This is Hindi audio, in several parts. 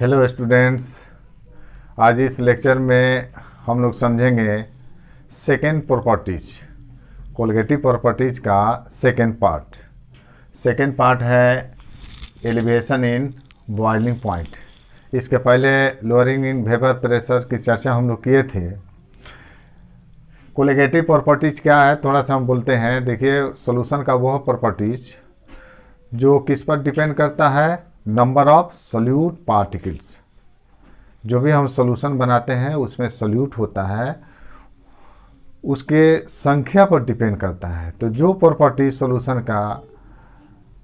हेलो स्टूडेंट्स, आज इस लेक्चर में हम लोग समझेंगे सेकेंड प्रॉपर्टीज, कोलिगेटिव प्रॉपर्टीज का सेकेंड पार्ट है एलिवेशन इन बॉइलिंग पॉइंट। इसके पहले लोअरिंग इन वेपर प्रेशर की चर्चा हम लोग किए थे। कोलिगेटिव प्रॉपर्टीज क्या है थोड़ा सा हम बोलते हैं। देखिए, सॉल्यूशन का वह प्रॉपर्टीज जो किस पर डिपेंड करता है, नंबर ऑफ सोल्यूट पार्टिकल्स। जो भी हम सॉल्यूशन बनाते हैं उसमें सोल्यूट होता है, उसके संख्या पर डिपेंड करता है। तो जो प्रॉपर्टी सॉल्यूशन का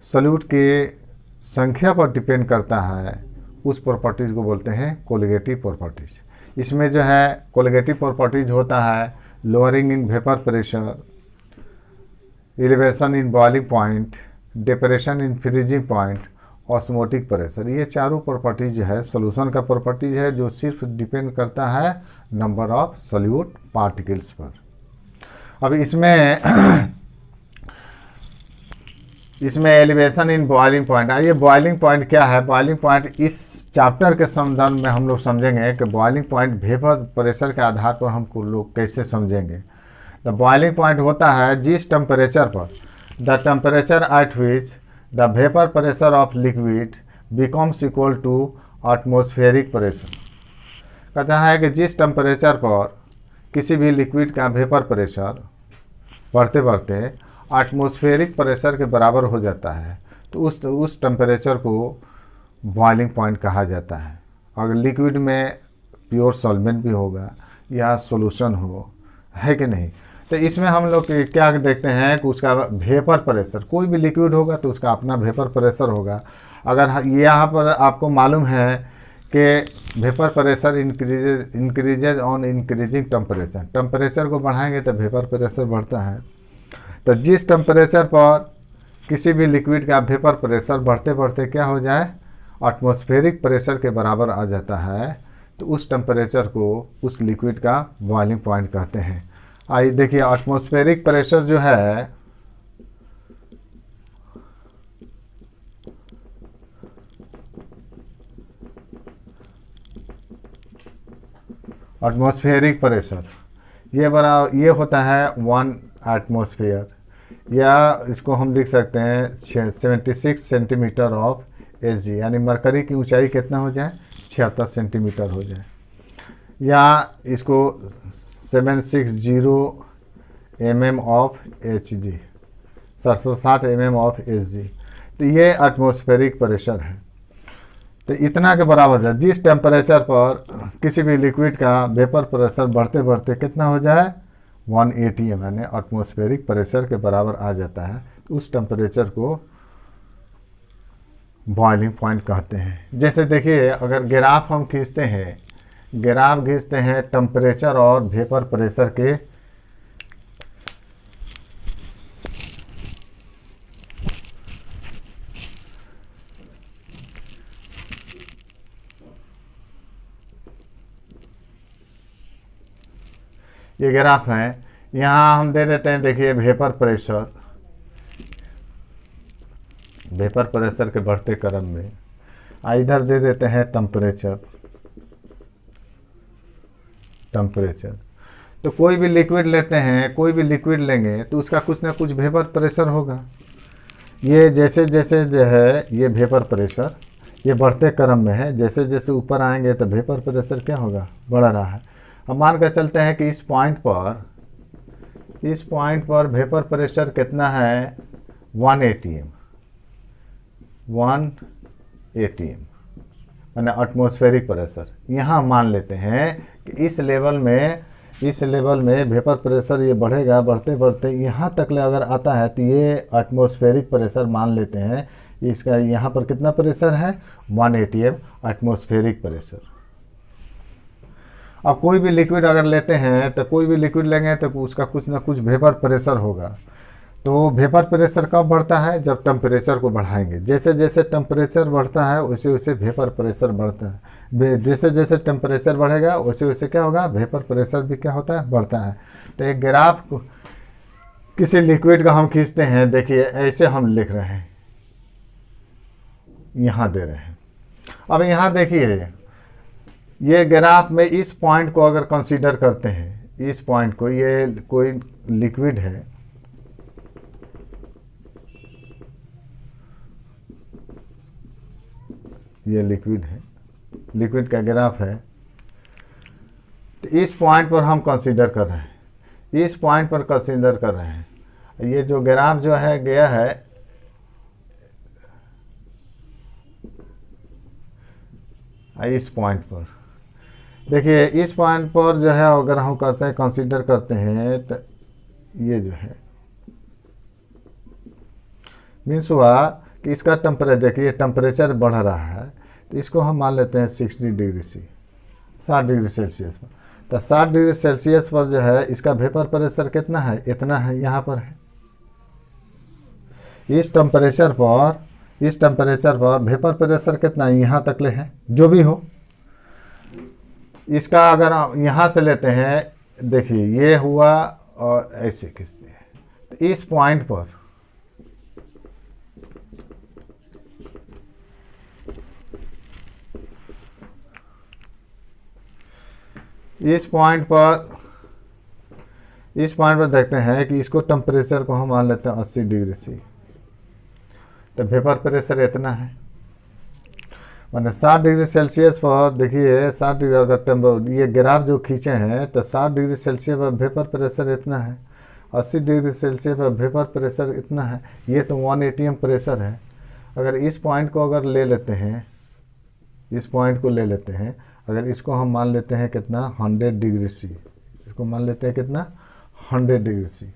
सोल्यूट के संख्या पर डिपेंड करता है उस प्रॉपर्टीज को बोलते हैं कोलिगेटिव प्रॉपर्टीज। इसमें जो है कोलिगेटिव प्रॉपर्टीज होता है lowering in vapour pressure, elevation in boiling point, depression in freezing point, osmotic pressure. ये चारों प्रॉपर्टीज जो है सॉल्यूशन का प्रॉपर्टीज है जो सिर्फ डिपेंड करता है नंबर ऑफ सोल्यूट पार्टिकल्स पर। अब इसमें एलिवेशन इन बॉइलिंग पॉइंट। आइए, बॉइलिंग पॉइंट क्या है। बॉइलिंग पॉइंट इस चैप्टर के संदर्भ में हम लोग समझेंगे कि बॉइलिंग पॉइंट वेपर प्रेशर के आधार पर हमको लोग कैसे समझेंगे। द बॉइलिंग पॉइंट होता है जिस टेम्परेचर पर the temperature at which the vapor pressure of liquid becomes equal to atmospheric pressure। कहता है कि जिस टेम्परेचर पर किसी भी लिक्विड का वेपर प्रेशर बढ़ते बढ़ते एटमॉस्फेरिक प्रेशर के बराबर हो जाता है तो उस टेम्परेचर को बॉइलिंग पॉइंट कहा जाता है। अगर लिक्विड में प्योर सॉल्वेंट भी होगा या सॉल्यूशन हो, है कि नहीं। तो इसमें हम लोग क्या देखते हैं कि उसका वेपर प्रेशर, कोई भी लिक्विड होगा तो उसका अपना वेपर प्रेशर होगा। अगर यहाँ पर आपको मालूम है कि vapour pressure increases on increasing temperature को बढ़ाएंगे तो वेपर प्रेशर बढ़ता है। तो जिस टेम्परेचर पर किसी भी लिक्विड का वेपर प्रेशर बढ़ते बढ़ते क्या हो जाए, एटमॉस्फेरिक प्रेशर के बराबर आ जाता है, तो उस टेम्परेचर को उस लिक्विड का बॉइलिंग पॉइंट कहते हैं। आइए देखिए, एटमॉस्फेरिक प्रेशर जो है एटमॉस्फेरिक प्रेशर ये होता है 1 एटमॉस्फेयर, या इसको हम लिख सकते हैं 76 सेंटीमीटर ऑफ Hg, यानी मरकरी की ऊंचाई कितना हो जाए, 76 सेंटीमीटर हो जाए, या इसको 760 mm of Hg, 760 mm of Hg। तो ये एटमॉस्फेरिक प्रेशर है। तो इतना के बराबर है जिस टेम्परेचर पर किसी भी लिक्विड का वेपर प्रेशर बढ़ते बढ़ते कितना हो जाए, 180 mm, यानी एटमॉस्फेरिक प्रेशर के बराबर आ जाता है, तो उस टेम्परेचर को बॉइलिंग पॉइंट कहते हैं। जैसे देखिए, अगर ग्राफ हम खींचते हैं टेम्परेचर और वेपर प्रेशर के, ये ग्राफ है। यहाँ हम दे देते हैं, देखिए वेपर प्रेशर के बढ़ते क्रम में, इधर दे देते हैं टेम्परेचर। तो कोई भी लिक्विड लेंगे तो उसका कुछ ना कुछ वेपर प्रेशर होगा। ये जैसे जैसे जो है ये वेपर प्रेशर ये बढ़ते क्रम में है, जैसे जैसे ऊपर आएंगे तो वेपर प्रेशर क्या होगा, बढ़ रहा है। हम मान कर चलते हैं कि इस पॉइंट पर वेपर प्रेशर कितना है, 180 m, यानी एटमॉस्फेरिक प्रेशर। यहाँ मान लेते हैं कि इस लेवल में वेपर प्रेशर ये बढ़ेगा, बढ़ते बढ़ते यहाँ तक ले अगर आता है तो ये एटमॉस्फेरिक प्रेशर मान लेते हैं। इसका यहाँ पर कितना प्रेशर है, 180 m एटमॉस्फेरिक प्रेशर। अब कोई भी लिक्विड अगर लेते हैं तो लेंगे तो उसका कुछ ना कुछ वेपर प्रेशर होगा। तो वेपर प्रेशर कब बढ़ता है, जब टेम्परेचर को बढ़ाएंगे। जैसे जैसे टेम्परेचर बढ़ता है वैसे वैसे वेपर प्रेशर बढ़ता है। जैसे जैसे टेम्परेचर बढ़ेगा वैसे वैसे क्या होगा, वेपर प्रेशर भी क्या होता है, बढ़ता है। तो एक ग्राफ किसी लिक्विड का हम खींचते हैं, देखिए ऐसे हम लिख रहे हैं, यहाँ दे रहे हैं। अब यहाँ देखिए, ये ग्राफ में इस पॉइंट को अगर कंसीडर करते हैं, इस पॉइंट को, ये कोई लिक्विड है, ये लिक्विड है, लिक्विड का ग्राफ है, तो इस पॉइंट पर हम कंसीडर कर रहे हैं, इस पॉइंट पर कंसीडर कर रहे हैं। ये जो ग्राफ जो है गया है, इस पॉइंट पर देखिए, इस पॉइंट पर जो है अगर हम करते हैं, कंसीडर करते हैं, तो ये जो है मीन्स हुआ कि इसका टेम्परेचर, देखिए टेम्परेचर बढ़ रहा है, तो इसको हम मान लेते हैं 60 डिग्री सी, 60 डिग्री सेल्सियस पर। तो 60 डिग्री सेल्सियस पर जो है इसका वेपर प्रेशर कितना है, इतना है, यहाँ पर है। इस टेम्परेचर पर वेपर प्रेशर कितना है, यहाँ तक ले है, जो भी हो। इसका अगर हम यहाँ से लेते हैं, देखिए ये हुआ और ऐसे खींचते हैं, तो इस पॉइंट पर इस पॉइंट पर देखते हैं कि इसको टेम्परेचर को हम मान लेते हैं 80 डिग्री सी, तो वेपर प्रेशर इतना है, माने 60 डिग्री सेल्सियस पर देखिए, 60 डिग्री अगर ये ग्राफ जो खींचे हैं, तो 60 डिग्री सेल्सियस पर वेपर प्रेशर इतना है, 80 डिग्री सेल्सियस पर वेपर प्रेशर इतना है, ये तो 1 atm प्रेशर है। अगर इस पॉइंट को अगर ले लेते हैं, इस पॉइंट को ले लेते हैं, अगर इसको हम मान लेते हैं कितना, 100 डिग्री सी, इसको मान लेते हैं कितना, 100 डिग्री सी,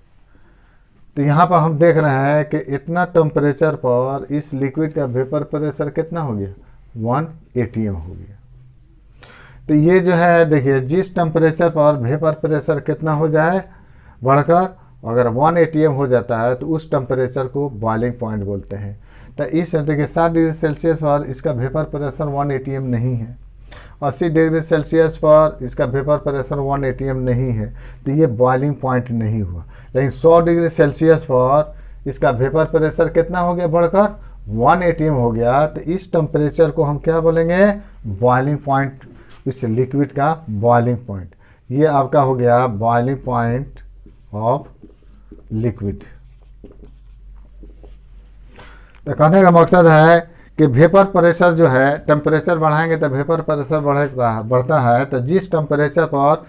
तो यहाँ पर हम देख रहे हैं कि इतना टेम्परेचर पर इस लिक्विड का वेपर प्रेशर कितना हो गया, 1 atm हो गया। तो ये जो है देखिए, जिस टेम्परेचर पर वेपर प्रेशर कितना हो जाए बढ़कर, अगर 1 atm हो जाता है, तो उस टेम्परेचर को बॉइलिंग पॉइंट बोलते हैं। तो इस देखिए 60 डिग्री सेल्सियस पर इसका वेपर प्रेशर 1 atm नहीं है, 80 डिग्री सेल्सियस पर इसका वेपर प्रेशर 1 atm नहीं है, तो ये बॉइलिंग पॉइंट नहीं हुआ। लेकिन 100 डिग्री सेल्सियस पर इसका वेपर प्रेशर कितना हो गया बढ़कर, 1 atm हो गया, तो इस टेम्परेचर को हम क्या बोलेंगे, बॉइलिंग पॉइंट, इस लिक्विड का बॉइलिंग पॉइंट। ये आपका हो गया बॉइलिंग पॉइंट ऑफ लिक्विड। तो कहने का मकसद है कि वेपर प्रेशर जो है, टेम्परेचर बढ़ाएंगे तो वेपर प्रेशर बढ़ता है, तो जिस टेम्परेचर पर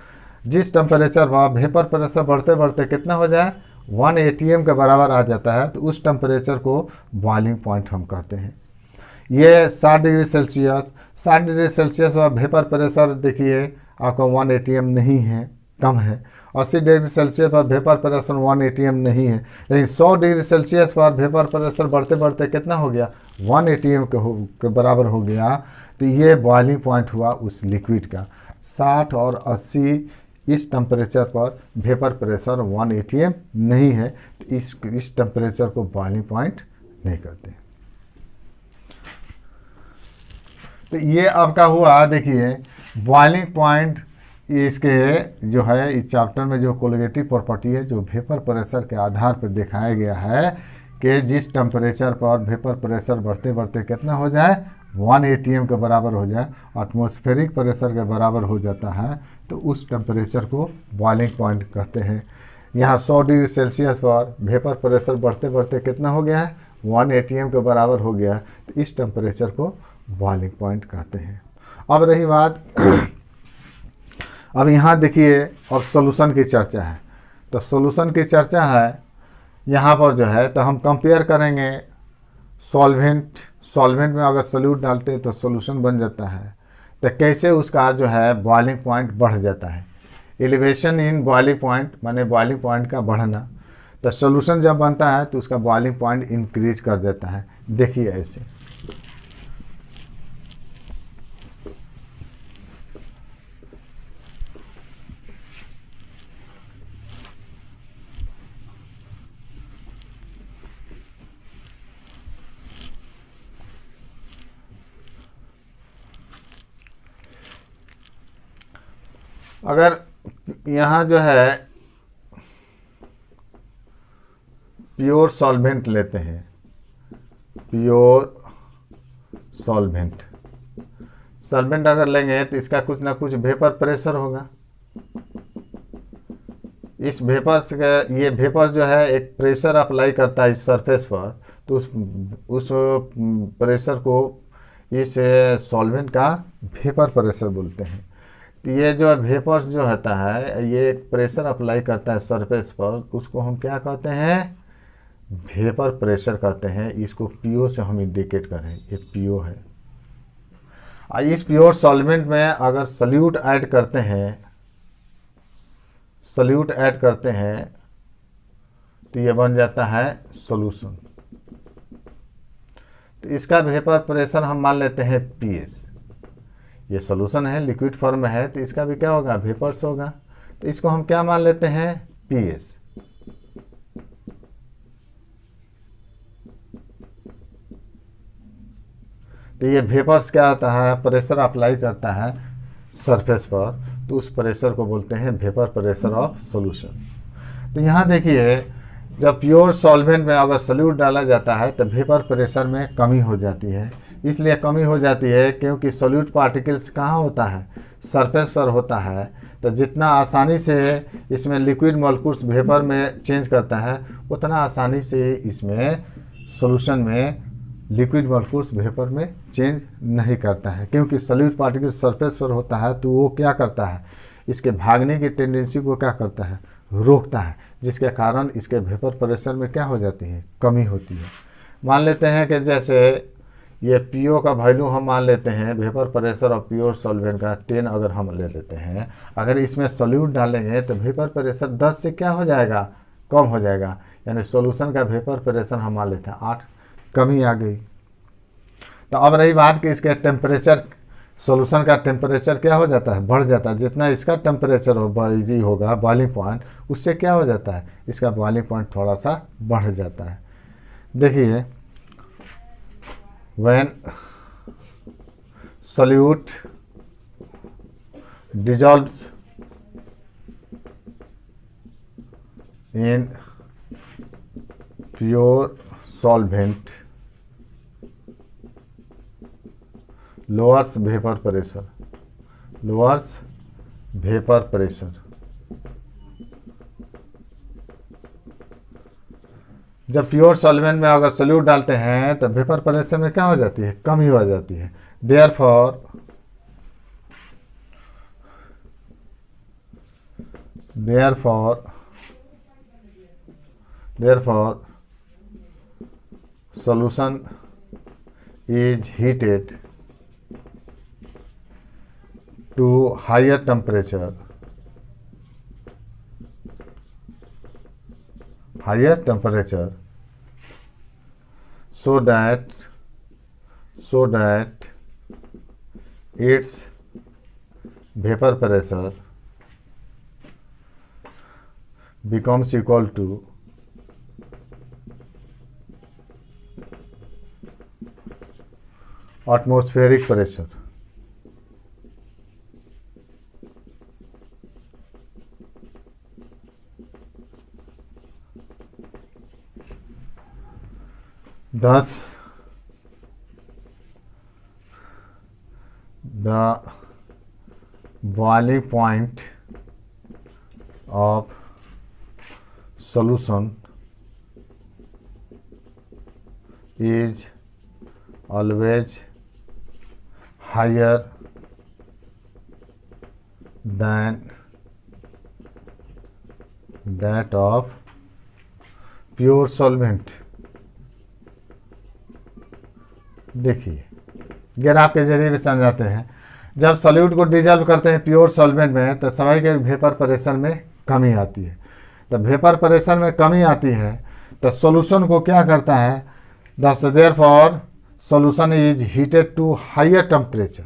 वेपर प्रेशर बढ़ते बढ़ते कितना हो जाए, 1 atm के बराबर आ जाता है, तो उस टेम्परेचर को बॉइलिंग पॉइंट हम कहते हैं। ये 60 डिग्री सेल्सियस पर वेपर प्रेशर देखिए आपका 1 atm नहीं है, कम है। 80 डिग्री सेल्सियस पर वेपर प्रेशर 1 atm नहीं है, लेकिन 100 डिग्री सेल्सियस पर वेपर प्रेशर बढ़ते बढ़ते कितना हो गया, 1 atm के बराबर हो गया। तो ये बॉइलिंग पॉइंट हुआ उस लिक्विड का। 60 और 80 इस टेम्परेचर पर वेपर प्रेशर 1 atm नहीं है, तो इस टेम्परेचर को बॉइलिंग पॉइंट नहीं कहते। तो ये आपका हुआ, देखिए बॉइलिंग पॉइंट, इसके जो है इस चैप्टर में जो कोलिगेटिव प्रॉपर्टी है, जो वेपर प्रेशर के आधार पर दिखाया गया है कि जिस टेम्परेचर पर वेपर प्रेशर बढ़ते बढ़ते कितना हो जाए, 1 atm के बराबर हो जाए, एटमॉस्फेरिक प्रेशर के बराबर हो जाता है, तो उस टेम्परेचर को बॉइलिंग पॉइंट कहते हैं। यहाँ 100 डिग्री सेल्सियस पर वेपर प्रेशर बढ़ते बढ़ते कितना हो गया है, 1 atm के बराबर हो गया, तो इस टेम्परेचर को बॉइलिंग पॉइंट कहते हैं। अब रही बात, अब यहाँ देखिए, अब सॉल्यूशन की चर्चा है। तो सॉल्यूशन की चर्चा है यहाँ पर जो है, तो हम कंपेयर करेंगे सॉल्वेंट में अगर सोल्यूट डालते हैं तो सॉल्यूशन बन जाता है, तो कैसे उसका जो है बॉइलिंग पॉइंट बढ़ जाता है। एलिवेशन इन बॉइलिंग पॉइंट माने बॉइलिंग पॉइंट का बढ़ना, तो सॉल्यूशन जब बनता है तो उसका बॉइलिंग पॉइंट इंक्रीज कर देता है। देखिए ऐसे, अगर यहाँ जो है प्योर सॉल्वेंट लेते हैं, प्योर सॉल्वेंट, सॉल्वेंट अगर लेंगे तो इसका कुछ ना कुछ वेपर प्रेशर होगा। इस वेपर से ये वेपर जो है एक प्रेशर अप्लाई करता है इस सरफेस पर, तो उस प्रेशर को इस सॉल्वेंट का वेपर प्रेशर बोलते हैं। तो ये जो वेपर्स जो होता है ये एक प्रेशर अप्लाई करता है सरफेस पर, उसको हम क्या कहते हैं, वेपर प्रेशर कहते हैं। इसको पीओ से हम इंडिकेट करें, ये पीओ है। इस प्योर सॉल्वेंट में अगर सल्यूट ऐड करते हैं तो ये बन जाता है सॉल्यूशन। तो इसका वेपर प्रेशर हम मान लेते हैं पीएस। ये सॉल्यूशन है, लिक्विड फॉर्म में है, तो इसका भी क्या होगा, वेपर्स होगा। तो इसको हम क्या मान लेते हैं, पीएस। तो ये वेपर्स क्या होता है, प्रेशर अप्लाई करता है सरफेस पर, तो उस प्रेशर को बोलते हैं वेपर प्रेशर ऑफ सॉल्यूशन। तो यहाँ देखिए, जब प्योर सॉल्वेंट में अगर सॉल्यूट डाला जाता है तो वेपर प्रेशर में कमी हो जाती है। इसलिए कमी हो जाती है क्योंकि सॉल्यूट पार्टिकल्स कहाँ होता है, सरफेस पर होता है। तो जितना आसानी से इसमें लिक्विड मॉलिक्यूल्स वेपर में चेंज करता है, उतना आसानी से इसमें सॉल्यूशन में लिक्विड मॉलिक्यूल्स वेपर में चेंज नहीं करता है। क्योंकि सॉल्यूट पार्टिकल सरफेस पर होता है तो वो क्या करता है, इसके भागने की टेंडेंसी को क्या करता है, रोकता है, जिसके कारण इसके वेपर प्रेशर में क्या हो जाती है, कमी होती है। मान लेते हैं कि जैसे ये पीओ का वैल्यू हम मान लेते हैं, vapour pressure of pure solvent का 10 अगर हम ले लेते हैं, अगर इसमें सॉल्यूट डालेंगे तो वेपर प्रेशर 10 से क्या हो जाएगा, कम हो जाएगा। यानी सॉल्यूशन का वेपर प्रेशर हम मान लेते हैं 8, कमी आ गई। तो अब रही बात कि इसके टेम्परेचर, सॉल्यूशन का टेम्परेचर क्या हो जाता है, बढ़ जाता है। जितना इसका टेम्परेचर इजी होगा बॉइलिंग पॉइंट, उससे क्या हो जाता है, इसका बॉइलिंग पॉइंट थोड़ा सा बढ़ जाता है। देखिए, when solute dissolves in pure solvent lowers vapor pressure, जब प्योर सॉल्वेंट में अगर सॉल्यूट डालते हैं तो वेपर प्रेशर में क्या हो जाती है, कमी हो जाती है। therefore solution is heated to higher temperature so that its vapor pressure becomes equal to atmospheric pressure। Thus, the boiling point of solution is always higher than that of pure solvent। देखिए, ग्राफ के जरिए भी समझाते हैं। जब सॉल्यूट को डिजॉल्व करते हैं प्योर सॉल्वेंट में तो समय के वेपर प्रेशर में कमी आती है। तो वेपर प्रेशर में कमी आती है तो सॉल्यूशन को क्या करता है, therefore solution is heated to higher temperature.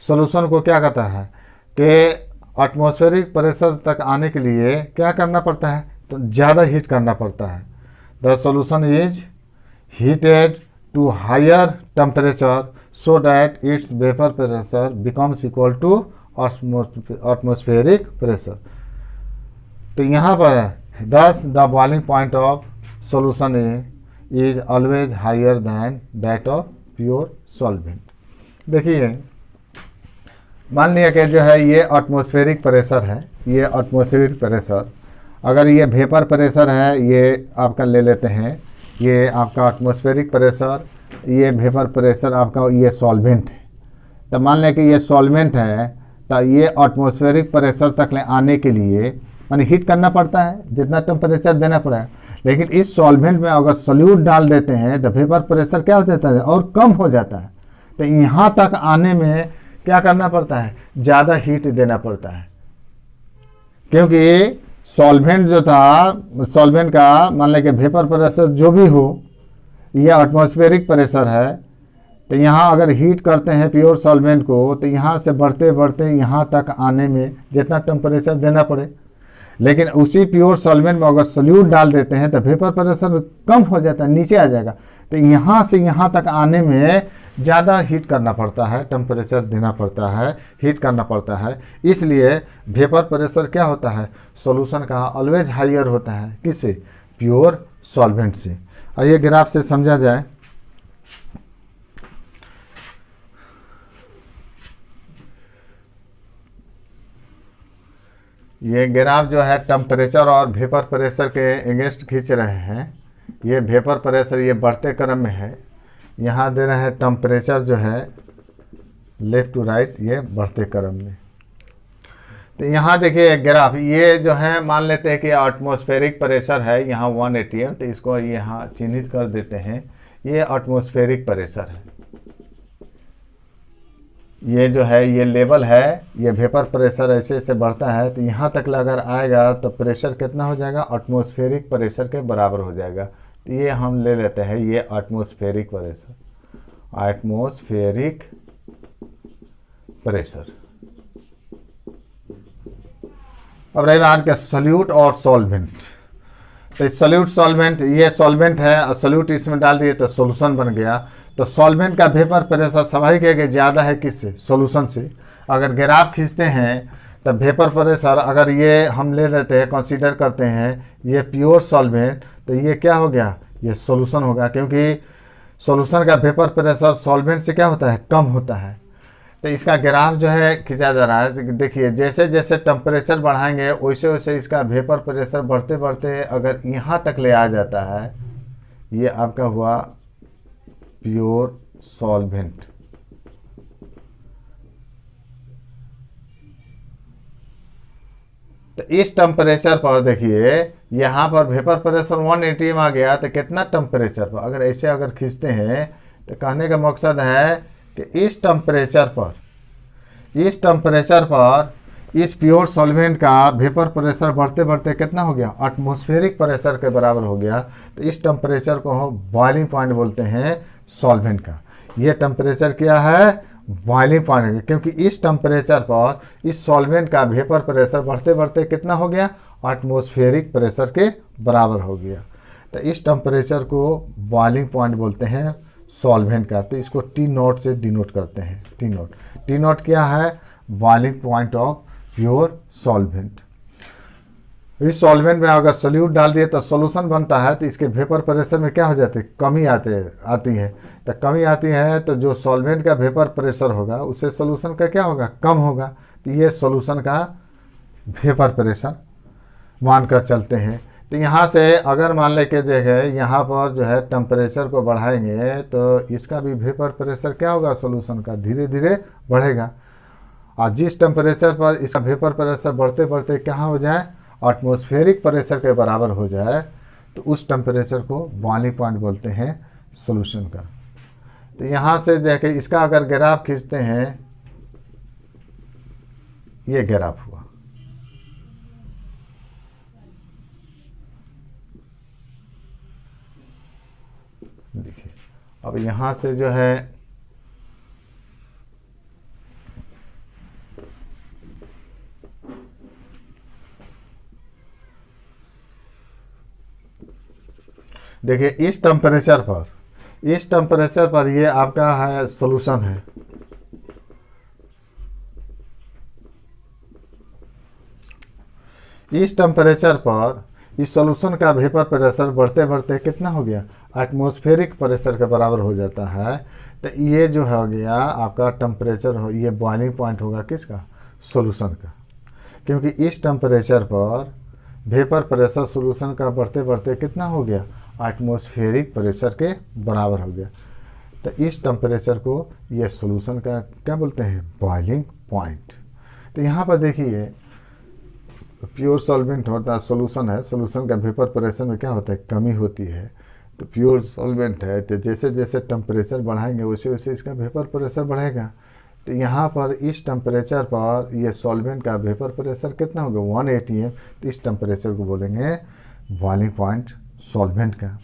Solution को क्या कहता है कि एटमॉस्फेरिक प्रेशर तक आने के लिए क्या करना पड़ता है, तो ज़्यादा हीट करना पड़ता है। The solution is heated to higher temperature so that its vapor pressure becomes equal to atmospheric pressure। तो यहाँ पर thus the boiling point of solution is always higher than that of pure solvent। देखिए, मान लिया कि जो है ये एटमॉस्फेरिक प्रेशर है, ये एटमॉस्फेरिक प्रेशर, अगर ये वेपर प्रेशर है, ये आपका ले लेते हैं, ये आपका एटमॉस्फेरिक प्रेशर, ये वेपर प्रेशर आपका, ये सॉल्वेंट है। तो मान लें कि ये सॉल्वेंट है, तो ये एटमॉस्फेरिक प्रेशर तक ले आने के लिए माने हीट करना पड़ता है, जितना टेम्परेचर देना पड़ेगा। लेकिन इस सॉल्वेंट में अगर सोल्यूट डाल देते हैं तो वेपर प्रेशर क्या हो जाता है और कम हो जाता है। तो यहाँ तक आने में क्या करना पड़ता है, ज़्यादा हीट देना पड़ता है, क्योंकि सॉल्वेंट जो था, सॉल्वेंट का मान लें कि वेपर प्रेशर जो भी हो, यह एटमॉस्फेरिक प्रेशर है। तो यहाँ अगर हीट करते हैं प्योर सॉल्वेंट को, तो यहाँ से बढ़ते बढ़ते यहाँ तक आने में जितना टेम्परेचर देना पड़े। लेकिन उसी प्योर सॉल्वेंट में अगर सोल्यूट डाल देते हैं तो वेपर प्रेशर कम हो जाता है, नीचे आ जाएगा। तो यहाँ से यहाँ तक आने में ज़्यादा हीट करना पड़ता है, टेम्परेचर देना पड़ता है, हीट करना पड़ता है। इसलिए वेपर प्रेशर क्या होता है, सॉल्यूशन का ऑलवेज हाइयर होता है, किससे, प्योर सॉल्वेंट से। और ये ग्राफ से समझा जाए, ये ग्राफ जो है टेम्परेचर और वेपर प्रेशर के अगेंस्ट खींच रहे हैं। ये वेपर प्रेशर ये बढ़ते क्रम में है, यहाँ दे रहे हैं टेम्परेचर जो है लेफ़्ट टू राइट, ये बढ़ते क्रम में। तो यहाँ देखिए ग्राफ, ये जो है मान लेते हैं कि एटमॉस्फेरिक प्रेशर है, यहाँ 180 है, तो इसको यहाँ चिन्हित कर देते हैं, ये एटमॉस्फेरिक प्रेशर है। ये जो है ये लेवल है, ये वेपर प्रेशर ऐसे ऐसे बढ़ता है, तो यहाँ तक अगर आएगा तो प्रेशर कितना हो जाएगा, एटमॉस्फेरिक प्रेशर के बराबर हो जाएगा। तो ये हम ले लेते हैं, ये एटमॉस्फेरिक प्रेशर, एटमॉस्फेरिक प्रेशर। अब रही बात का सोल्यूट और सॉल्वेंट। तो सोल्यूट सॉल्वेंट, ये सॉल्वेंट है और सोल्यूट इसमें डाल दिए तो सॉल्यूशन बन गया। तो सॉल्वेंट का वेपर प्रेशर स्वाभाविक है कि ज़्यादा है किससे, सॉल्यूशन से। अगर ग्राफ खींचते हैं तो वेपर प्रेशर अगर ये हम ले लेते हैं, कंसीडर करते हैं ये प्योर सॉल्वेंट, तो ये क्या हो गया, ये सॉल्यूशन होगा, क्योंकि सॉल्यूशन का वेपर प्रेशर सॉल्वेंट से क्या होता है, कम होता है। तो इसका ग्राफ जो है खींचा जा रहा है। देखिए जैसे जैसे टेम्परेचर बढ़ाएंगे वैसे वैसे इसका वेपर प्रेशर बढ़ते बढ़ते अगर यहाँ तक ले आ जाता है, ये आपका हुआ प्योर सॉल्वेंट। तो इस टेम्परेचर पर देखिए यहाँ पर वेपर प्रेशर 180 में आ गया, तो कितना टेम्परेचर पर अगर ऐसे अगर खींचते हैं, तो कहने का मकसद है कि इस टेम्परेचर पर इस प्योर सॉल्वेंट का वेपर प्रेशर बढ़ते बढ़ते कितना हो गया, एटमॉस्फेरिक प्रेशर के बराबर हो गया। तो इस टेम्परेचर को हम बॉइलिंग पॉइंट बोलते हैं सॉल्वेंट का। ये टेम्परेचर क्या है, बॉइलिंग पॉइंट है, क्योंकि इस टेम्परेचर पर इस सॉल्वेंट का वेपर प्रेशर बढ़ते बढ़ते कितना हो गया, एटमॉस्फेरिक प्रेशर के बराबर हो गया। तो इस टेम्परेचर को बॉइलिंग पॉइंट बोलते हैं सॉल्वेंट का। तो इसको टी नोट से डिनोट करते हैं, टी नोट क्या है, boiling point of pure solvent. इस सॉल्वेंट में अगर सोल्यूट डाल दिए तो सॉल्यूशन बनता है, तो इसके वेपर प्रेशर में क्या हो जाती है, कमी आती है। तो कमी आती है तो जो सॉल्वेंट का वेपर प्रेशर होगा उससे सॉल्यूशन का क्या होगा, कम होगा। तो ये सॉल्यूशन का वेपर प्रेशर मानकर चलते हैं। तो यहाँ से अगर मान ले के देखें, यहाँ पर जो है टेम्परेचर को बढ़ाएंगे तो इसका भी वेपर प्रेशर क्या होगा, सॉल्यूशन का धीरे धीरे बढ़ेगा। और जिस टेम्परेचर पर इसका वेपर प्रेशर बढ़ते बढ़ते कहाँ हो जाए, एटमॉस्फेरिक प्रेशर के बराबर हो जाए, तो उस टेम्परेचर को बॉइलिंग पॉइंट बोलते हैं सॉल्यूशन का। तो यहाँ से देखें, इसका अगर ग्राफ खींचते हैं, ये ग्राफ हुआ। देखिए अब यहाँ से जो है देखिए इस टेम्परेचर पर ये आपका है सॉल्यूशन है। इस टेम्परेचर पर इस सॉल्यूशन का वेपर प्रेशर बढ़ते बढ़ते कितना हो गया, एटमॉस्फेरिक प्रेशर के बराबर हो जाता है, तो ये जो हो गया आपका टेम्परेचर हो, ये बॉइलिंग पॉइंट होगा किसका, सॉल्यूशन का। क्योंकि इस टेम्परेचर पर वेपर प्रेशर सॉल्यूशन का बढ़ते बढ़ते कितना हो गया, एटमॉस्फेरिक प्रेशर के बराबर हो गया। तो इस टेम्परेचर को ये सॉल्यूशन का क्या बोलते हैं, बॉइलिंग पॉइंट। तो यहाँ पर देखिए प्योर सॉल्वेंट होता है, सॉल्यूशन है, सॉल्यूशन का वेपर प्रेशर में क्या होता है, कमी होती है। तो प्योर सॉल्वेंट है, तो जैसे जैसे टेम्परेचर बढ़ाएंगे वैसे वैसे इसका वेपर प्रेशर बढ़ेगा। तो यहाँ पर इस टेम्परेचर पर ये सॉल्वेंट का वेपर प्रेशर कितना होगा, 1 atm। तो इस टेम्परेचर को बोलेंगे बॉइलिंग पॉइंट सॉल्वेंट का।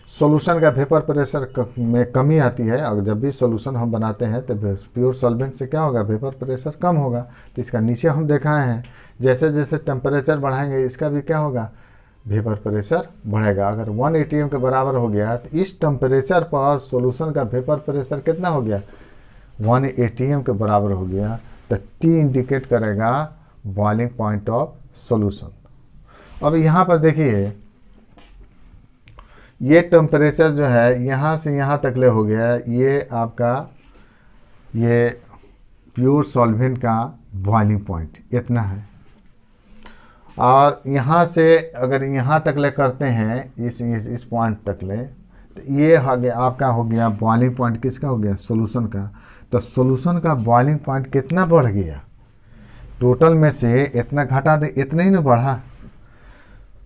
सॉल्यूशन का वेपर प्रेशर में कमी आती है, और जब भी सॉल्यूशन हम बनाते हैं तो प्योर सॉल्वेंट से क्या होगा, वेपर प्रेशर कम होगा। तो इसका नीचे हम दिखाए हैं, जैसे जैसे टेम्परेचर बढ़ाएंगे इसका भी क्या होगा, वेपर प्रेशर बढ़ेगा। अगर 1 atm के बराबर हो गया तो इस टेम्परेचर पर सॉल्यूशन का वेपर प्रेशर कितना हो गया, 1 atm के बराबर हो गया। तो T इंडिकेट करेगा बॉइलिंग पॉइंट ऑफ सॉल्यूशन। अब यहाँ पर देखिए ये टेम्परेचर जो है यहाँ से यहाँ तक ले हो गया, ये आपका ये प्योर सॉल्वेंट का बॉइलिंग पॉइंट इतना है। और यहाँ से अगर यहाँ तक ले करते हैं इस पॉइंट तक ले, तो ये हो गया आपका, हो गया बॉइलिंग पॉइंट किसका हो गया, सॉल्यूशन का। तो सॉल्यूशन का बॉइलिंग पॉइंट कितना बढ़ गया, टोटल में से इतना घटा दे, इतना ही ना बढ़ा।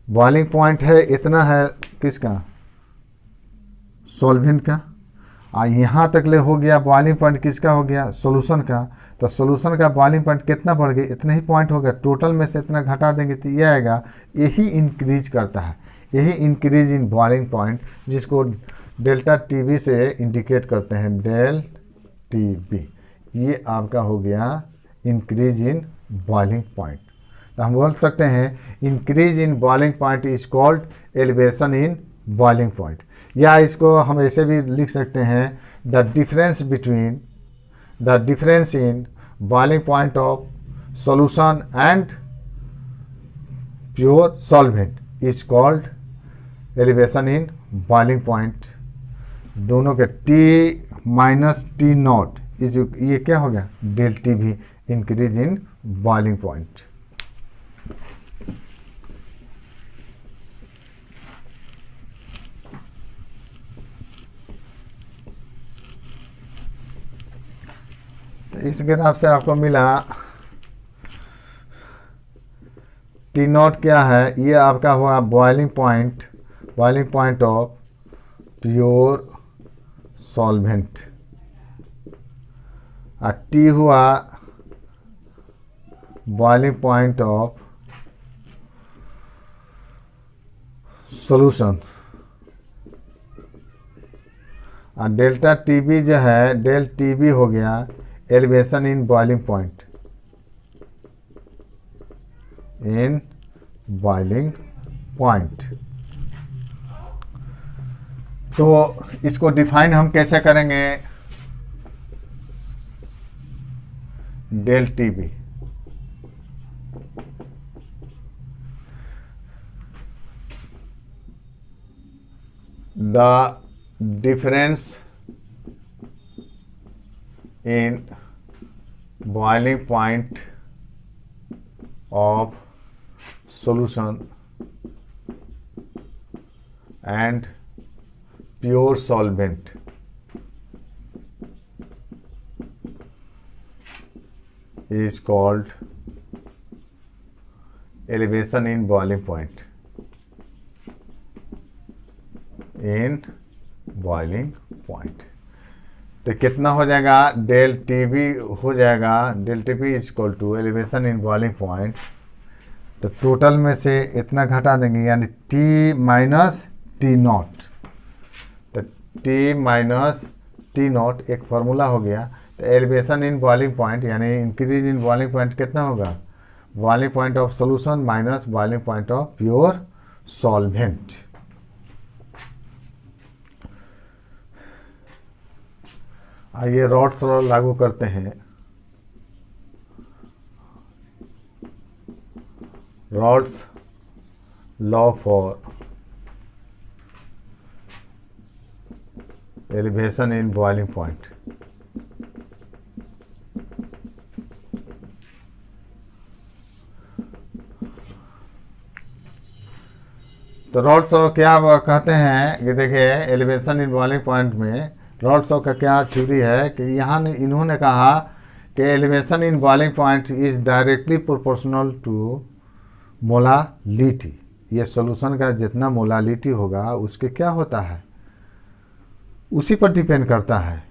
बॉइलिंग पॉइंट है इतना है किसका, सॉल्वेंट का। यहाँ तक ले हो गया बॉइलिंग पॉइंट किसका हो गया, सॉल्यूशन का। तो सॉल्यूशन का बॉइलिंग पॉइंट कितना बढ़ गया, इतना ही पॉइंट हो गया। टोटल में से इतना घटा देंगे तो ये आएगा, यही इंक्रीज करता है, यही इंक्रीज इन बॉइलिंग पॉइंट, जिसको डेल्टा टीबी से इंडिकेट करते हैं, डेल टीबी। ये आपका हो गया इंक्रीज इन बॉइलिंग पॉइंट। तो हम बोल सकते हैं increase in boiling point is called elevation in boiling point. या इसको हम ऐसे भी लिख सकते हैं, the difference in boiling point of solution and pure solvent is called elevation in boiling point. दोनों के T minus T not is, ये क्या हो गया, डेल टी भी, इंक्रीज इन बॉइलिंग पॉइंट। इस ग्राफ से आपको मिला T नॉट क्या है, ये आपका हुआ boiling point of pure solvent, और T हुआ बॉइलिंग पॉइंट ऑफ सॉल्यूशन, और डेल्टा टीबी जो है, डेल टीबी हो गया elevation in boiling point, in boiling point. तो इसको डिफाइन हम कैसे करेंगे, del TB, the difference in boiling point of solution and pure solvent is called elevation in boiling point, in boiling point। तो कितना हो जाएगा, डेल टीबी हो जाएगा, del TB is equal to elevation in boiling point. तो टोटल में से इतना घटा देंगे, यानी T माइनस T नॉट। तो T माइनस T नॉट एक फार्मूला हो गया। तो एलिवेशन इन बॉइलिंग पॉइंट यानी इंक्रीज इन बॉइलिंग पॉइंट कितना होगा, boiling point of solution minus boiling point of pure solvent. आइए रॉड्स लॉ लागू करते हैं। Raoult's law for elevation in boiling point. तो रॉल्ड्स क्या वो कहते हैं कि देखिए एलिवेशन इन बॉइलिंग पॉइंट में रॉल्ड्स का क्या थ्योरी है कि यहाँ इन्होंने कहा कि elevation in boiling point is directly proportional to molality. ये सॉल्यूशन का जितना मोलालिटी होगा उसके क्या होता है, उसी पर डिपेंड करता है।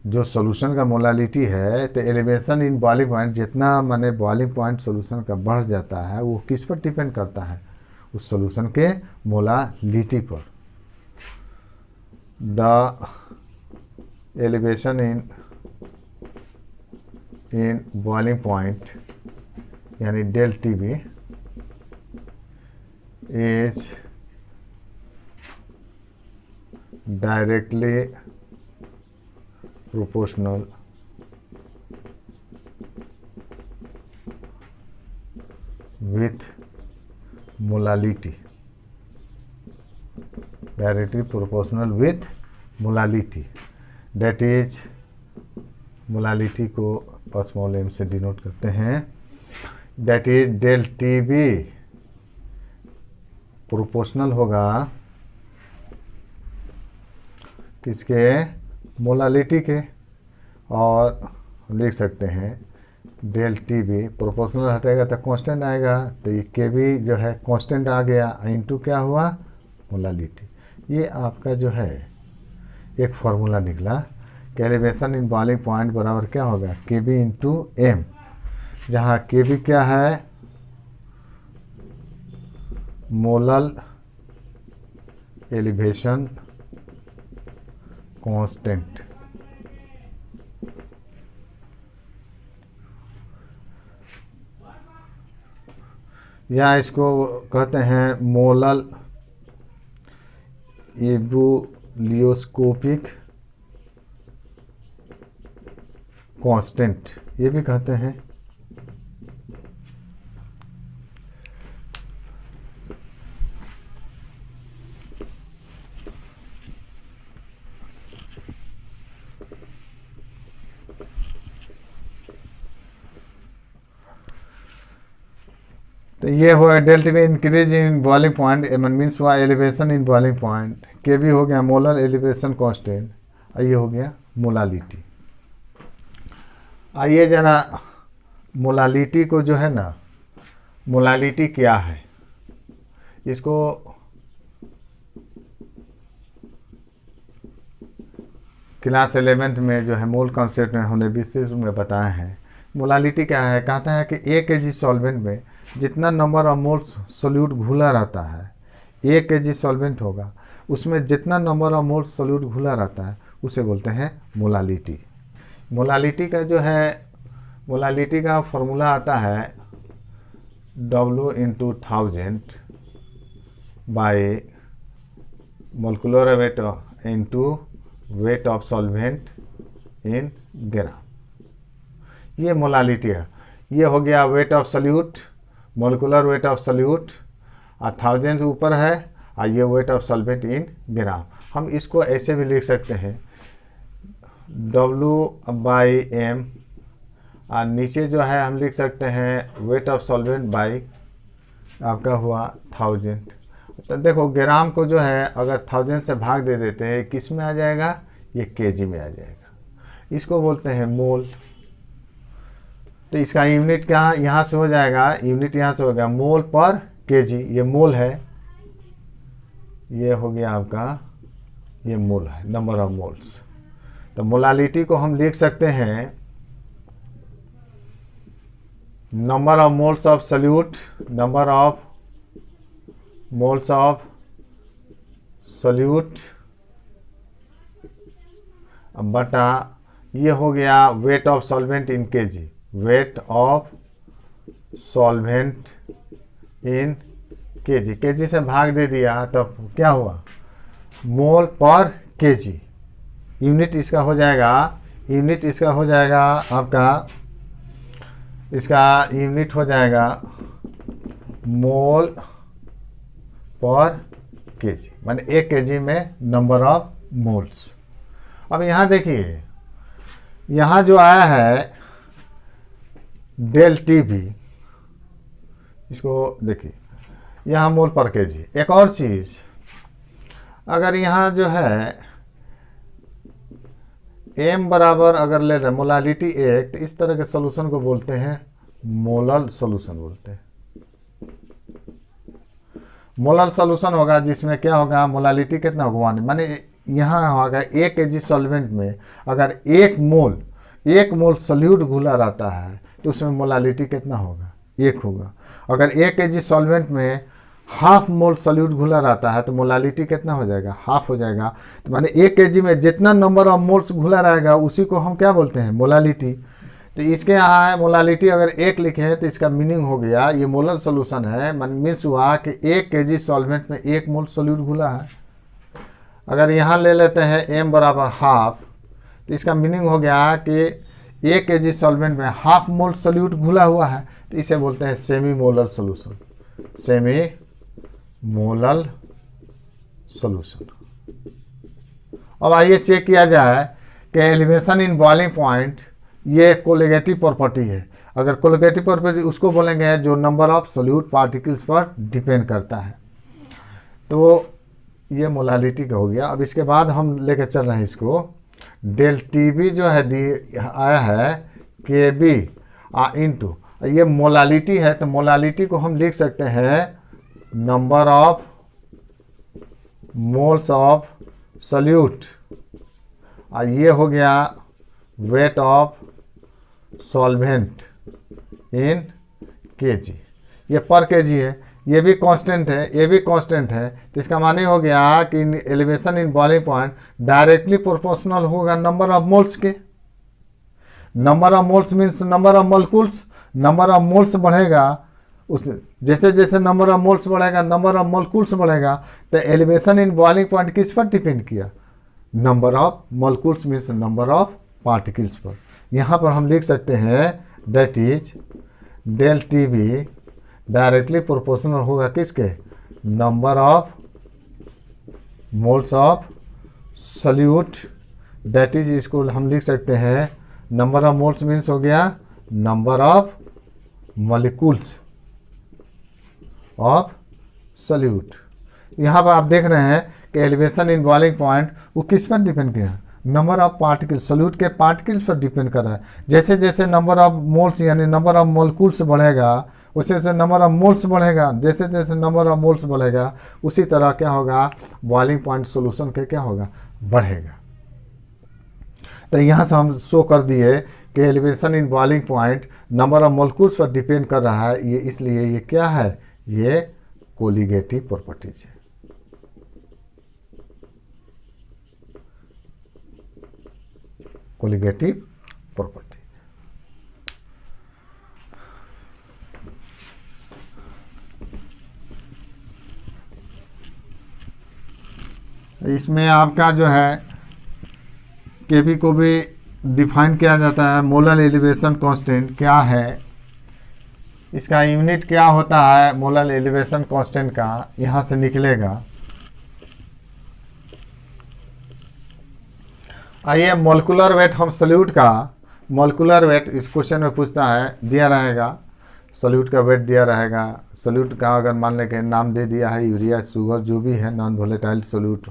जो सॉल्यूशन का मोलालिटी है तो एलिवेशन इन बॉइलिंग पॉइंट जितना माने बॉइलिंग पॉइंट सॉल्यूशन का बढ़ जाता है वो किस पर डिपेंड करता है, उस सॉल्यूशन के मोलालिटी पर। The elevation in boiling point यानी del T b is directly proportional with molality, directly proportional with molality, that is molality को स्मॉल m से डिनोट करते हैं, that is del T b proportional होगा किसके, मोलालिटी के। और लिख सकते हैं डेल टी बी प्रोपोर्शनल हटेगा तो कांस्टेंट आएगा, तो ये के बी जो है कांस्टेंट आ गया, इनटू क्या हुआ, मोलालिटी। ये आपका जो है एक फार्मूला निकला कि एलिवेशन इन बॉइलिंग पॉइंट बराबर क्या होगा, के बी इंटू एम, जहाँ के बी क्या है, मोलल एलिवेशन कांस्टेंट। या इसको कहते हैं मोलल एबुलियोस्कोपिक कांस्टेंट, ये भी कहते हैं। तो ये हुआ del T B increase in boiling point, means हुआ एलिवेशन इन बॉइलिंग पॉइंट, के भी हो गया मोलर एलिवेशन कांस्टेंट, और ये हो गया मोलालिटी। आइए जरा मोलालिटी को जो है ना, मोलालिटी क्या है, इसको क्लास 11th में जो है मोल कॉन्सेप्ट में हमने विशेष रूप में बताया है। मोलालिटी क्या है, कहता है कि 1 kg सॉल्वेंट में जितना नंबर ऑफ मोल्स सोल्यूट घुला रहता है, 1 kg सॉल्वेंट होगा उसमें जितना नंबर ऑफ मोल्स सोल्यूट घुला रहता है उसे बोलते हैं मोलालिटी। मोलालिटी का जो है, मोलालिटी का फॉर्मूला आता है W into 1000 by molecular weight into weight of solvent in gram. ये मोलालिटी है। ये हो गया weight of solute, molecular weight of solute, और 1000 ऊपर है, और ये weight of solvent in gram. हम इसको ऐसे भी लिख सकते हैं W/m, और नीचे जो है हम लिख सकते हैं वेट ऑफ सॉल्वेंट बाई आपका हुआ 1000। तो देखो ग्राम को जो है अगर 1000 से भाग दे देते हैं किस में आ जाएगा, ये केजी में आ जाएगा। इसको बोलते हैं मोल। तो इसका यूनिट क्या यहाँ से हो जाएगा, यूनिट यहाँ से होगा मोल पर केजी, ये मोल है, ये हो गया आपका, ये मोल है, नंबर ऑफ मोल्स। तो मोलालिटी को हम लिख सकते हैं number of moles of solute, number of moles of solute बटा ये हो गया weight of solvent in KG, wait of solvent in KG. KG से भाग दे दिया तो क्या हुआ, मोल पर केजी। यूनिट इसका हो जाएगा, यूनिट इसका हो जाएगा आपका, इसका यूनिट हो जाएगा मोल पर केजी, माने 1 kg में नंबर ऑफ मोल्स। अब यहाँ देखिए, यहाँ जो आया है डेल टी बी, इसको देखिए यहाँ मोल पर केजी। एक और चीज़, अगर यहाँ जो है m बराबर अगर ले रहे मोलालिटी एक, तो इस तरह के सॉल्यूशन को बोलते हैं मोलल सॉल्यूशन बोलते हैं। मोलल सॉल्यूशन होगा जिसमें क्या होगा, मोलालिटी कितना होगा 1, माने यहाँ होगा 1 kg सॉल्वेंट में अगर 1 मोल सॉल्यूट घुला रहता है तो उसमें मोलालिटी कितना होगा, 1 होगा। अगर 1 kg सॉल्वेंट में हाफ मोल सॉल्यूट घुला रहता है तो मोलालिटी कितना हो जाएगा, हाफ हो जाएगा। तो माने 1 kg में जितना नंबर ऑफ मोल्स घुला रहेगा उसी को हम क्या बोलते हैं, मोलालिटी। तो इसके यहाँ है मोलालिटी अगर 1 लिखे हैं तो इसका मीनिंग हो गया ये मोलल सोल्यूशन है, मीन्स हुआ कि 1 kg सॉल्वेंट में 1 मोल सॉल्यूट घुला है। अगर यहाँ ले लेते हैं m बराबर हाफ, तो इसका मीनिंग हो गया कि 1 kg सॉल्वेंट में हाफ मोल सॉल्यूट घुला हुआ है, तो इसे बोलते हैं semi molar solution, semi molal solution. अब आइए चेक किया जाए कि एलिवेशन इन बॉइलिंग पॉइंट ये कोलिगेटिव प्रॉपर्टी है। अगर कोलिगेटिव प्रॉपर्टी उसको बोलेंगे जो नंबर ऑफ सोल्यूट पार्टिकल्स पर डिपेंड करता है। तो ये मोलालिटी का हो गया। अब इसके बाद हम लेकर चल रहे हैं इसको, डेल टी बी जो है आया है के बी इंटू, ये मोलालिटी है तो मोलालिटी को हम लिख सकते हैं number of moles of solute, और ये हो गया weight of solvent in KG. ये पर केजी है, ये भी कांस्टेंट है, ये भी कांस्टेंट है। तो इसका माने हो गया कि elevation in boiling point directly proportional होगा नंबर ऑफ मोल्स के। Number of moles means number of molecules, number of moles बढ़ेगा उस जैसे जैसे नंबर ऑफ मोल्स बढ़ेगा नंबर ऑफ मोलकुल्स बढ़ेगा। तो एलिवेशन इन बॉइलिंग पॉइंट किस पर डिपेंड किया, number of molecules means number of particles पर। यहाँ पर हम लिख सकते हैं that is del T b directly proportional होगा किसके, number of moles of solute, that is इसको हम लिख सकते हैं नंबर ऑफ मोल्स मीन्स हो गया number of molecules of solute. यहाँ पर आप देख रहे हैं कि एलिवेशन इन बॉइलिंग पॉइंट वो किस पर डिपेंड किया, नंबर ऑफ पार्टिकल्स, सॉल्यूट के पार्टिकल्स पर डिपेंड कर रहा है। जैसे जैसे नंबर ऑफ मोल्स यानी नंबर ऑफ मोलकुल्स बढ़ेगा वैसे वैसे नंबर ऑफ मोल्स बढ़ेगा, जैसे जैसे नंबर ऑफ मोल्स बढ़ेगा उसी तरह क्या होगा, बॉइलिंग पॉइंट सॉल्यूशन के क्या होगा, बढ़ेगा। तो यहाँ से हम शो कर दिए कि elevation in boiling point number of molecules पर डिपेंड कर रहा है, ये इसलिए ये क्या है, ये कोलिगेटिव प्रॉपर्टीज है। Colligative property. इसमें आपका जो है केबी को भी डिफाइन किया जाता है, मोलर एलिवेशन कांस्टेंट क्या है, इसका यूनिट क्या होता है मोलर एलिवेशन कांस्टेंट का, यहाँ से निकलेगा। आइए मोलिकुलर वेट हम सॉल्यूट का, मोलिकुलर वेट इस क्वेश्चन में पूछता है, दिया रहेगा सॉल्यूट का वेट दिया रहेगा। सॉल्यूट का अगर मान लें कि नाम दे दिया है यूरिया, शुगर जो भी है नॉन वोलेटाइल सॉल्यूट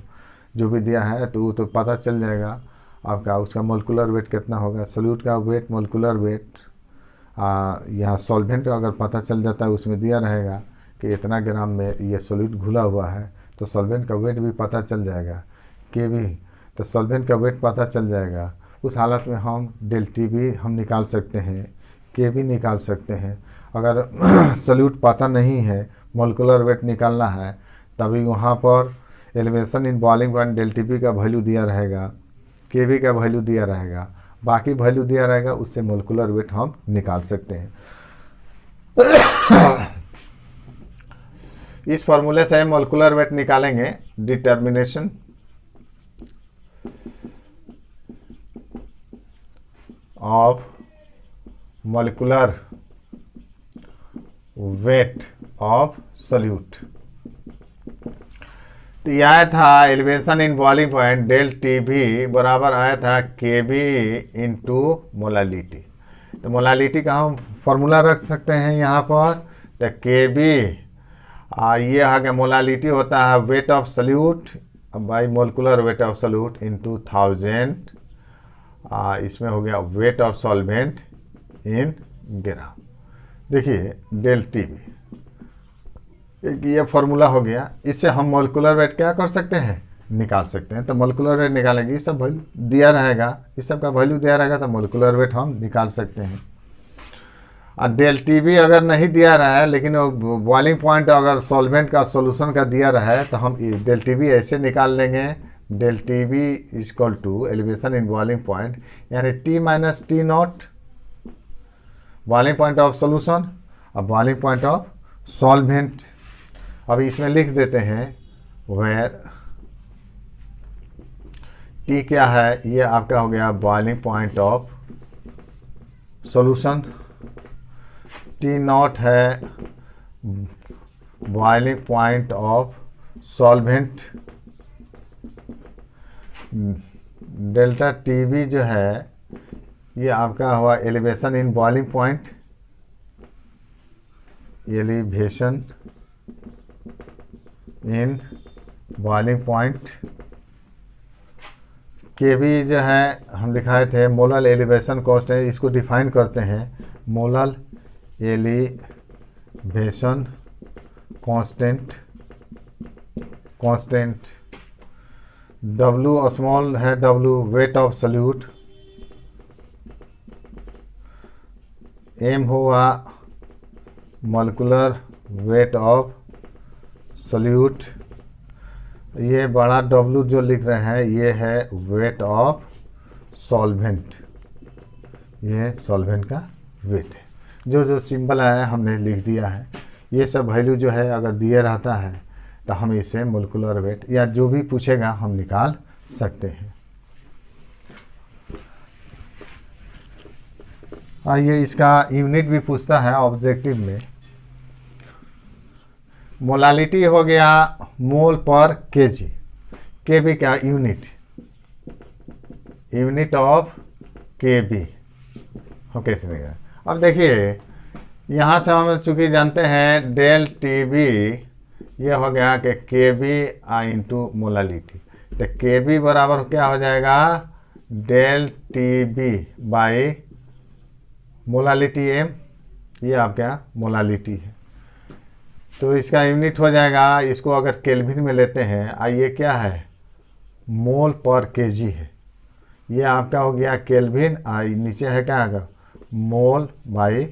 जो भी दिया है तो वो तो पता चल जाएगा आपका उसका मोलिकुलर वेट कितना होगा। सॉल्यूट का वेट मोलिकुलर वेट यहाँ सॉल्वेंट का अगर पता चल जाता है उसमें दिया रहेगा कि इतना ग्राम में ये सॉल्यूट घुला हुआ है तो सॉल्वेंट का वेट भी पता चल जाएगा, के भी तो सॉल्वेंट का वेट पता चल जाएगा। उस हालत में हम डेल टी भी हम निकाल सकते हैं, के भी निकाल सकते हैं। अगर सॉल्यूट पता नहीं है मोलिकुलर वेट निकालना है तभी वहाँ पर elevation in boiling point del T B का वैल्यू दिया रहेगा, के बी का वैल्यू दिया रहेगा, बाकी वैल्यू दिया रहेगा, उससे मोलिकुलर वेट हम निकाल सकते हैं। इस फॉर्मूले से मोलिकुलर वेट निकालेंगे, determination of molecular weight of solute। तो ये आया था elevation in boiling point del T भी बराबर आया था के बी इंटू मोलालिटी। तो मोलालिटी का हम फॉर्मूला रख सकते हैं यहाँ पर। तो के बी ये आ गया, मोलालिटी होता है wait of salute by molecular weight of salute into 1000। इसमें हो गया वेट ऑफ सॉल्वेंट इन ग्राम। देखिए डेल टी बी एक ये फार्मूला हो गया। इससे हम मोलिकुलर वेट क्या कर सकते हैं, निकाल सकते हैं। तो मोलिकुलर वेट निकालेंगे, ये सब वैल्यू दिया रहेगा, इस सब का वैल्यू दिया रहेगा तो मोलिकुलर वेट हम निकाल सकते हैं। और डेल टी बी अगर नहीं दिया रहा है लेकिन बॉइलिंग पॉइंट अगर सॉल्वेंट का सॉल्यूशन का दिया रहा है तो हम डेल टी बी ऐसे निकाल लेंगे। Del T b equal to elevation in boiling point यानी t minus t nought boiling point of solution और बॉइलिंग पॉइंट ऑफ सॉल्वेंट। अब इसमें लिख देते हैं वेयर टी क्या है, ये आपका हो गया boiling point of solution, t nought है boiling point of solvent, delta t b जो है ये आपका हुआ elevation in boiling point, elevation in boiling point. K b जो है हम लिखाए थे मोलल एलिवेशन कांस्टेंट, इसको डिफाइन करते हैं मोलल एलिवेशन कांस्टेंट। डब्लू स्मॉल है, डब्लू वेट ऑफ सल्यूट, एम हुआ मोलिकुलर वेट ऑफ सल्यूट, ये बड़ा डब्लू जो लिख रहे हैं ये है वेट ऑफ सॉल्वेंट, ये सॉल्वेंट का वेट है। जो जो सिंबल आया है हमने लिख दिया है। ये सब वैल्यू जो है अगर दिए रहता है तो हम इसे मोलिकुलर वेट या जो भी पूछेगा हम निकाल सकते हैं। आइए इसका यूनिट भी पूछता है ऑब्जेक्टिव में। मोलालिटी हो गया मोल पर केजी, के बी का यूनिट ऑफ के बी हम कैसे निकालें। अब देखिए यहाँ से हम चूँकि जानते हैं डेल टी बी ये हो गया कि के बी इंटू मोलालिटी। तो के बी बराबर क्या हो जाएगा, del T B by molality m, ये आपका मोलालिटी है। तो इसका यूनिट हो जाएगा, इसको अगर केल्विन में लेते हैं ये क्या है मोल पर केजी है, ये आपका हो गया केल्विन, नीचे है क्या आएगा मोल बाई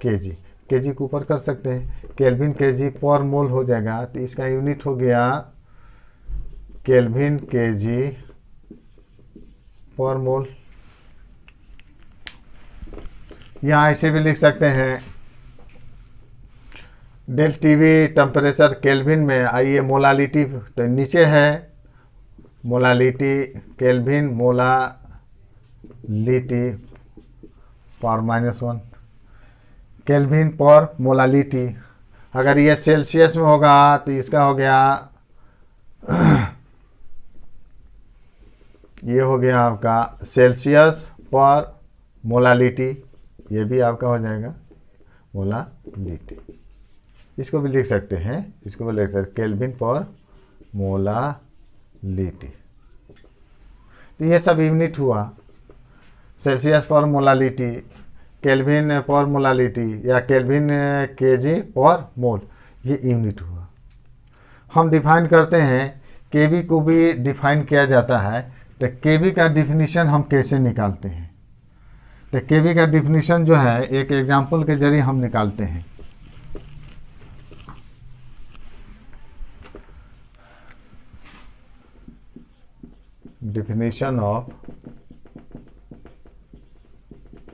केजी। केजी को ऊपर कर सकते हैं, केल्विन केजी पर मोल हो जाएगा। तो इसका यूनिट हो गया केल्विन केजी पर मोल। यहाँ ऐसे भी लिख सकते हैं del T B temperature Kelvin में, आइए मोलालिटी तो नीचे है molality Kelvin molality power -1 Kelvin पर मोलालिटी। अगर ये सेल्सियस में होगा तो इसका हो गया ये हो गया आपका सेल्सियस पर मोलालिटी, ये भी आपका हो जाएगा मोलालिटी। इसको भी लिख सकते हैं, इसको भी लिख सकते हैं केल्विन पर मोलालिटी। तो ये सब यूनिट हुआ, सेल्सियस पर मोलालिटी, केल्विन पर मोलालिटी या केल्विन केजी पर मोल, ये यूनिट हुआ। हम डिफाइन करते हैं केबी को भी डिफाइन किया जाता है। तो केबी का डिफिनीशन हम कैसे निकालते हैं, तो केबी का डिफिनीशन जो है एक एग्जांपल के जरिए हम निकालते हैं। definition of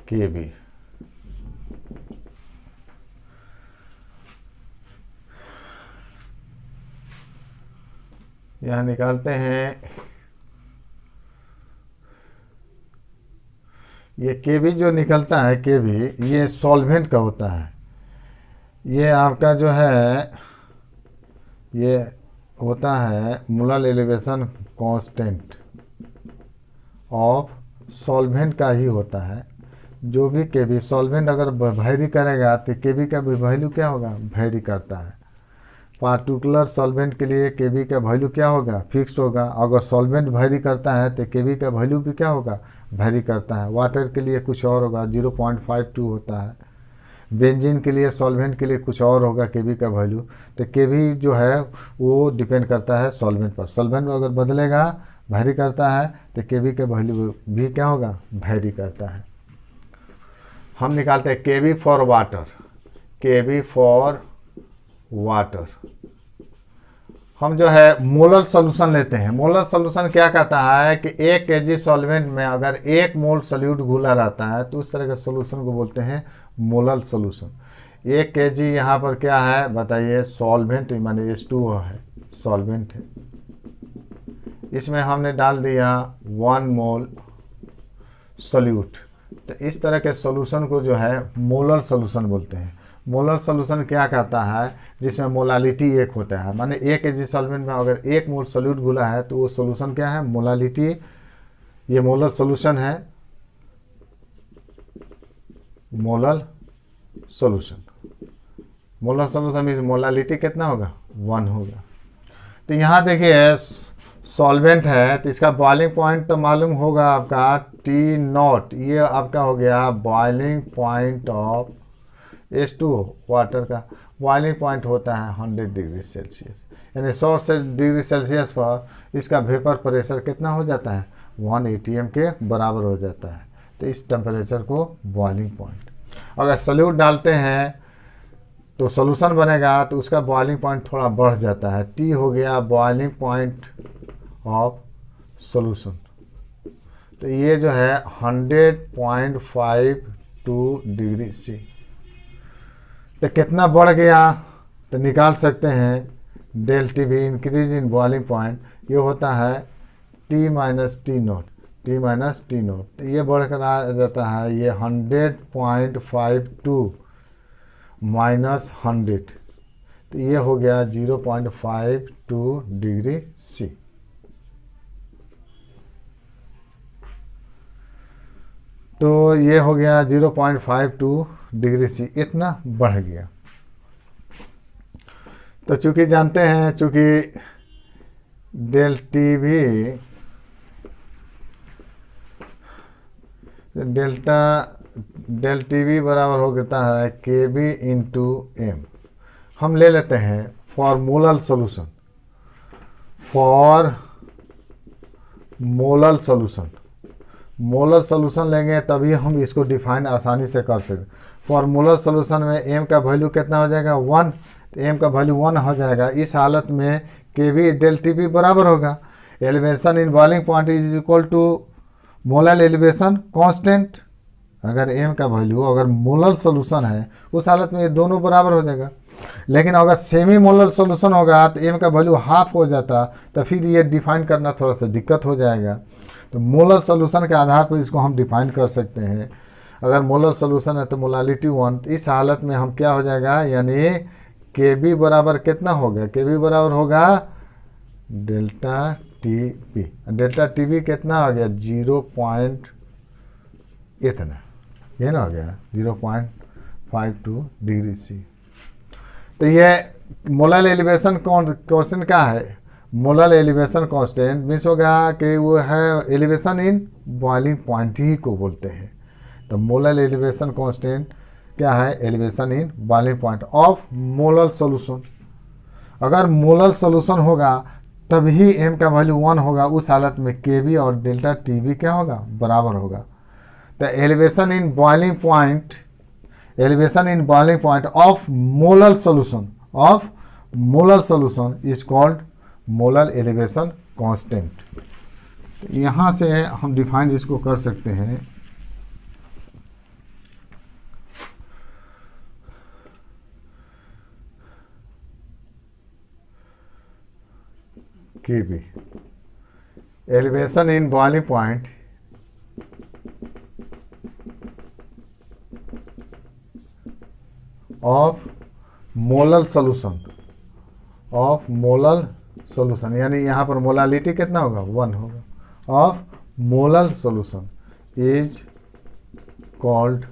KB। यहाँ निकालते हैं, ये केबी जो निकलता है केबी ये सॉल्वेंट का होता है। ये आपका जो है ये होता है molar elevation constant of solvent का ही होता है। जो भी केबी सॉल्वेंट अगर वैरी करेगा तो केबी का भी वैल्यू क्या होगा, वैरी करता है। पार्टिकुलर सॉल्वेंट के लिए केबी का वैल्यू क्या होगा, फिक्स्ड होगा। अगर सॉल्वेंट वैरी करता है तो केबी का वैल्यू भी क्या होगा, वैरी करता है। वाटर के लिए कुछ और होगा, 0.52 होता है। बेंजीन के लिए, सॉल्वेंट के लिए कुछ और होगा केबी का वैल्यू। तो केबी जो है वो डिपेंड करता है सॉल्वेंट पर। सॉल्वेंट अगर बदलेगा, वैरी करता है, तो केबी का वैल्यू भी क्या होगा, वैरी करता है। हम निकालते हैं k b for water. K b for water हम जो है मोलर सॉल्यूशन लेते हैं। मोलर सॉल्यूशन क्या कहता है कि 1 kg सॉल्वेंट में अगर 1 मोल सोल्यूट घुला रहता है तो उस तरह के सॉल्यूशन को बोलते हैं मोलर सॉल्यूशन। 1 kg यहाँ पर क्या है बताइए, सॉल्वेंट माने H2O है, सॉल्वेंट है। इसमें हमने डाल दिया 1 मोल सोल्यूट। तो इस तरह के सॉल्यूशन को जो है मोलर सॉल्यूशन बोलते हैं। मोलर सॉल्यूशन क्या कहता है, जिसमें मोलालिटी 1 होता है। माने 1 kg सॉल्वेंट में अगर 1 मोल सोल्यूट घुला है तो वो सॉल्यूशन क्या है, मोलालिटी। ये मोलर सॉल्यूशन है, मोलर सॉल्यूशन। मोलर सॉल्यूशन में मोलालिटी कितना होगा, 1 होगा। तो यहाँ देखिए सॉल्वेंट है तो इसका बॉइलिंग पॉइंट तो मालूम होगा आपका T0। ये आपका हो गया boiling point of H2O। Water का बॉइलिंग पॉइंट होता है 100 डिग्री सेल्सियस, यानी 100 डिग्री सेल्सियस पर इसका वेपर प्रेशर कितना हो जाता है, 1 atm के बराबर हो जाता है। तो इस टेम्परेचर को बॉइलिंग पॉइंट। अगर सोल्यूट डालते हैं तो सॉल्यूशन बनेगा तो उसका बॉइलिंग पॉइंट थोड़ा बढ़ जाता है। T हो गया बॉइलिंग पॉइंट ऑफ सॉल्यूशन। तो ये जो है 100.52 डिग्री C। तो कितना बढ़ गया तो निकाल सकते हैं डेल टी भी, इंक्रीज इन बॉइलिंग पॉइंट। ये होता है T माइनस T0। तो ये बढ़कर आ जाता है ये 100.52 माइनस 100। तो ये हो गया 0.52 डिग्री C। तो ये हो गया 0.52 डिग्री C, इतना बढ़ गया। तो चूंकि जानते हैं चूंकि डेल टी भी बराबर हो जाता है KB इंटू M। हम ले लेते हैं for molar solution. Molar solution लेंगे तभी हम इसको डिफाइन आसानी से कर सकते। फॉर मोलर सॉल्यूशन में M का वैल्यू कितना हो जाएगा, 1। तो M का वैल्यू 1 हो जाएगा। इस हालत में KB डेल टी भी बराबर होगा elevation in boiling point is equal to molar elevation constant. अगर M का वैल्यू अगर मोलर सॉल्यूशन है उस हालत में ये दोनों बराबर हो जाएगा। लेकिन अगर सेमी मोलर सॉल्यूशन होगा तो M का वैल्यू हाफ हो जाता, तो फिर ये डिफाइन करना थोड़ा सा दिक्कत हो जाएगा। तो मोलर सॉल्यूशन के आधार पर इसको हम डिफाइन कर सकते हैं। अगर मोलर सॉल्यूशन है तो मोलालिटी 1। तो इस हालत में हम क्या हो जाएगा, यानी KB बराबर कितना होगा, KB बराबर होगा डेल्टा TB। डेल्टा TB कितना आ गया, 0. इतना ये ना हो गया 0.52 डिग्री C। तो ये मोलर एलिवेशन कांस्टेंट क्या है, मोलर एलिवेशन कांस्टेंट मीन्स होगा कि वो है एलिवेशन इन बॉइलिंग पॉइंट ही को बोलते हैं। तो मोलर एलिवेशन कांस्टेंट क्या है, elevation in boiling point of molar solution. अगर मोलर सॉल्यूशन होगा तभी M का वैल्यू 1 होगा। उस हालत में KB और डेल्टा TB क्या होगा, बराबर होगा। तो elevation in boiling point of molar solution is called molar elevation constant. यहाँ से हम डिफाइन इसको कर सकते हैं KB elevation in boiling point of molar solution, यानी यहाँ पर मोलालिटी कितना होगा 1 होगा, of molar solution is called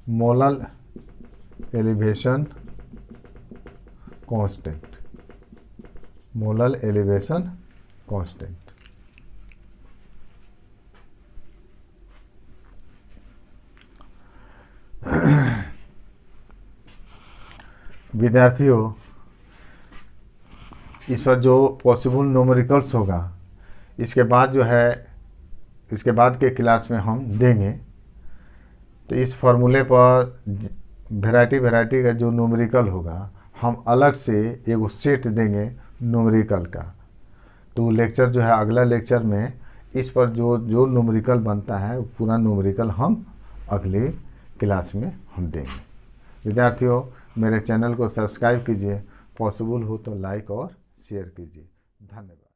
molar elevation constant, molar elevation constant. विद्यार्थियों, इस पर जो पॉसिबल न्यूमेरिकल्स होगा इसके बाद जो है, इसके बाद के क्लास में हम देंगे। तो इस फॉर्मूले पर वैरायटी का जो न्यूमेरिकल होगा हम अलग से एक सेट देंगे न्यूमेरिकल का। तो लेक्चर जो है अगला लेक्चर में इस पर जो जो न्यूमेरिकल बनता है पूरा न्यूमेरिकल हम अगले क्लास में हम देंगे। विद्यार्थियों, मेरे चैनल को सब्सक्राइब कीजिए, पॉसिबल हो तो लाइक और शेयर कीजिए। धन्यवाद।